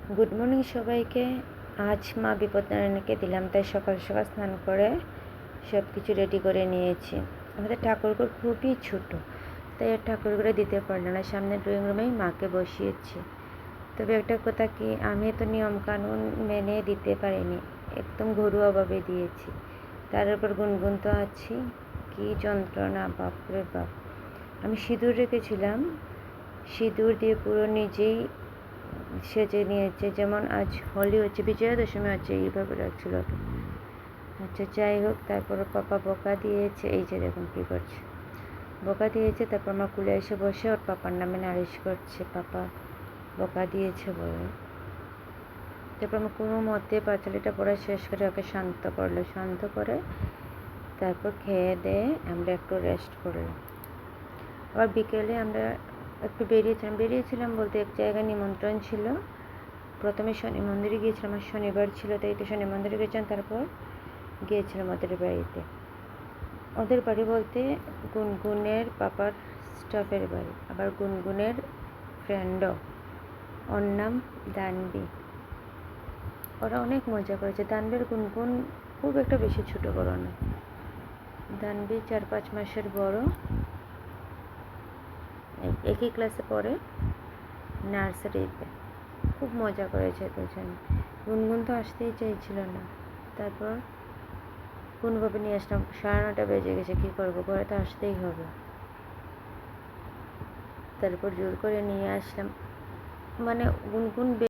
Good morning সবাইকে। আজ মা বিপদনারায়ণকে দিলাম, তাই সকাল সকাল স্নান করে সব কিছু রেডি করে নিয়েছি। আমাদের ঠাকুরঘর খুবই ছোটো, তাই আর ঠাকুরঘরে দিতে পারলাম না, সামনে ড্রয়িং রুমেই মাকে বসিয়েছি। তবে একটা কথা কি, আমি তো নিয়মকানুন মেনে দিতে পারিনি, একদম ঘরোয়াভাবে দিয়েছি। তার উপর গুনগুন তো আছি, কী যন্ত্রণা, বাপরে বাপ। আমি সিঁদুর রেখেছিলাম, সিঁদুর দিয়ে পুরো নিজেই সেজে নিয়েছে, যেমন আজ হোলি হচ্ছে, বিজয়া দশমী হচ্ছে, এইভাবে রাখছিল। আচ্ছা যাই হোক, তারপর পাপা বকা দিয়েছে, এই যে দেখুন কী করছে, বকা দিয়েছে। তারপর আমার কুলে এসে বসে ওর পাপার নামে নালিশ করছে, পাপা বকা দিয়েছে বলে। তারপর আমার কোনো মতে পাঁচালিটা পড়া শেষ করে ওকে শান্ত করলো, শান্ত করে তারপর খেয়ে দিয়ে আমরা একটু রেস্ট করলাম। আবার বিকেলে আমরা একটু বেরিয়েছিলাম বলতে এক জায়গায় নিমন্ত্রণ ছিল। প্রথমে শনি মন্দিরে গিয়েছিলাম, আমার শনিবার ছিল, তাই তো শনি মন্দিরে গিয়েছিলাম। তারপর গিয়েছিলাম ওদের বাড়িতে। ওদের বাড়ি বলতে গুনগুনের পাপার স্টাফের বাড়ি, আবার গুনগুনের ফ্রেন্ডও, ওর নাম দানবী। ওরা অনেক মজা করেছে। দানবীর গুনগুন খুব একটা বেশি ছোটো বড় না, দানবী 4-5 মাসের বড়, একই ক্লাসে পড়ে, নার্সারিতে। খুব মজা করেছে দুজনে। গুনগুন তো আসতেই চাইছিল না, তারপর কোনোভাবে নিয়ে আসলাম। 9:30 বেজে গেছে, কী করবো, ঘরে তো আসতেই হবে। তারপর জোর করে নিয়ে আসলাম, মানে গুনগুন